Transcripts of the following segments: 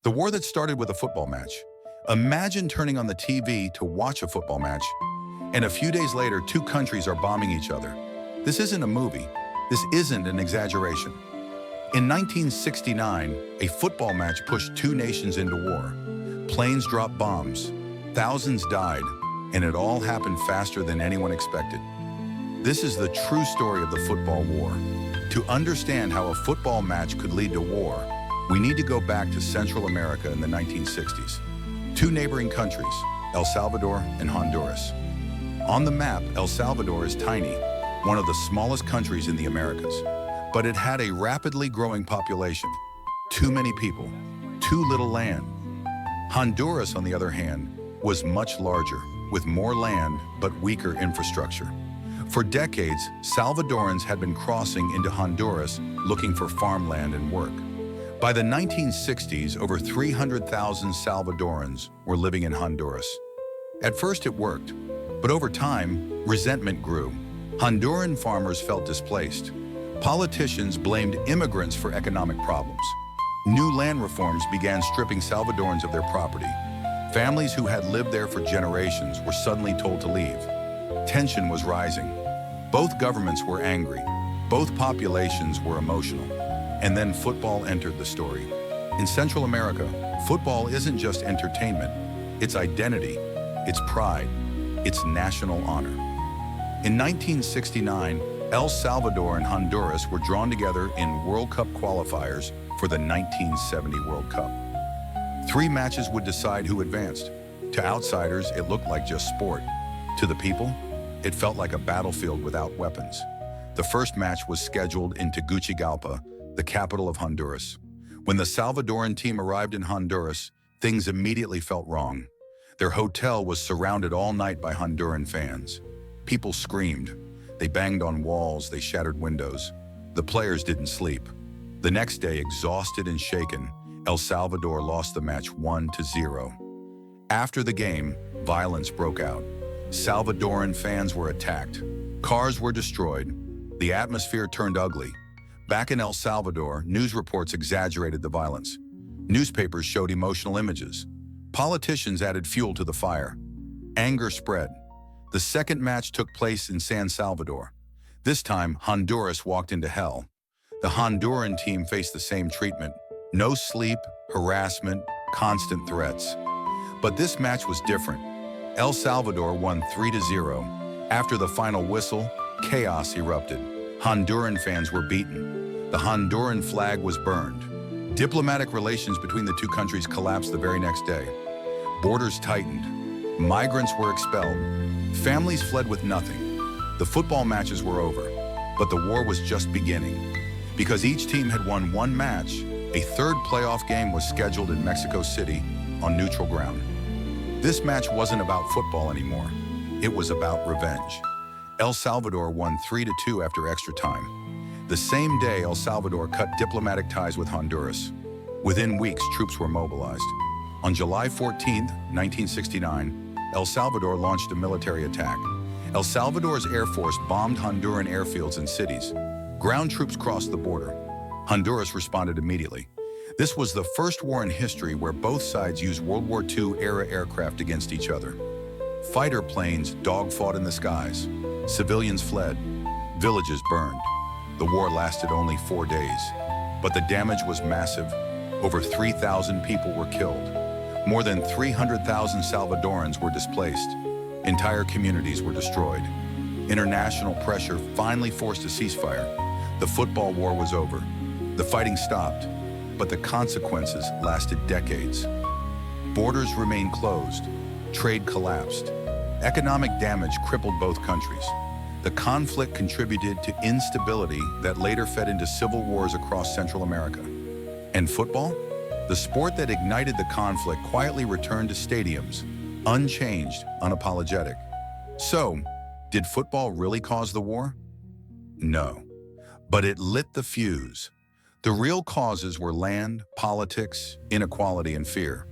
The war that started with a football match. Imagine turning on the TV to watch a football match, and a few days later, two countries are bombing each other. This isn't a movie. This isn't an exaggeration. In 1969, a football match pushed two nations into war. Planes dropped bombs, thousands died, and it all happened faster than anyone expected. This is the true story of the football war. To understand how a football match could lead to war, we need to go back to Central America in the 1960s. Two neighboring countries, El Salvador and Honduras. On the map, El Salvador is tiny, one of the smallest countries in the Americas, but it had a rapidly growing population. Too many people, too little land. Honduras, on the other hand, was much larger, with more land but weaker infrastructure. For decades, Salvadorans had been crossing into Honduras looking for farmland and work. By the 1960s, over 300,000 Salvadorans were living in Honduras. At first it worked, but over time, resentment grew. Honduran farmers felt displaced. Politicians blamed immigrants for economic problems. New land reforms began stripping Salvadorans of their property. Families who had lived there for generations were suddenly told to leave. Tension was rising. Both governments were angry. Both populations were emotional. And then football entered the story. In Central America, football isn't just entertainment. It's identity, it's pride, it's national honor. In 1969, El Salvador and Honduras were drawn together in World Cup qualifiers for the 1970 World Cup. 3 matches would decide who advanced. To outsiders, it looked like just sport. To the people, it felt like a battlefield without weapons. The first match was scheduled in Tegucigalpa, the capital of Honduras. When the Salvadoran team arrived in Honduras, things immediately felt wrong. Their hotel was surrounded all night by Honduran fans. People screamed. They banged on walls, they shattered windows. The players didn't sleep. The next day, exhausted and shaken, El Salvador lost the match 1-0. After the game, violence broke out. Salvadoran fans were attacked. Cars were destroyed. The atmosphere turned ugly. Back in El Salvador, news reports exaggerated the violence. Newspapers showed emotional images. Politicians added fuel to the fire. Anger spread. The second match took place in San Salvador. This time, Honduras walked into hell. The Honduran team faced the same treatment. No sleep, harassment, constant threats. But this match was different. El Salvador won 3-0. After the final whistle, chaos erupted. Honduran fans were beaten. The Honduran flag was burned. Diplomatic relations between the two countries collapsed the very next day. Borders tightened. Migrants were expelled. Families fled with nothing. The football matches were over, but the war was just beginning. Because each team had won one match, a third playoff game was scheduled in Mexico City on neutral ground. This match wasn't about football anymore. It was about revenge. El Salvador won 3-2 after extra time. The same day, El Salvador cut diplomatic ties with Honduras. Within weeks, troops were mobilized. On July 14, 1969, El Salvador launched a military attack. El Salvador's Air Force bombed Honduran airfields and cities. Ground troops crossed the border. Honduras responded immediately. This was the first war in history where both sides used World War II-era aircraft against each other. Fighter planes dogfought in the skies. Civilians fled. Villages burned. The war lasted only 4 days. But the damage was massive. Over 3,000 people were killed. More than 300,000 Salvadorans were displaced. Entire communities were destroyed. International pressure finally forced a ceasefire. The football war was over. The fighting stopped, but the consequences lasted decades. Borders remained closed. Trade collapsed. Economic damage crippled both countries. The conflict contributed to instability that later fed into civil wars across Central America. And football? The sport that ignited the conflict quietly returned to stadiums, unchanged, unapologetic. So, did football really cause the war? No, but it lit the fuse. The real causes were land, politics, inequality, and fear.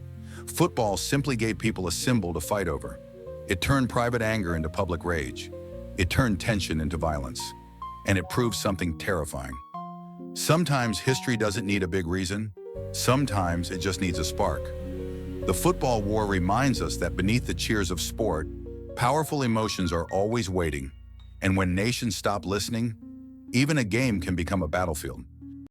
Football simply gave people a symbol to fight over. It turned private anger into public rage. It turned tension into violence. And it proved something terrifying. Sometimes history doesn't need a big reason. Sometimes it just needs a spark. The football war reminds us that beneath the cheers of sport, powerful emotions are always waiting. And when nations stop listening, even a game can become a battlefield.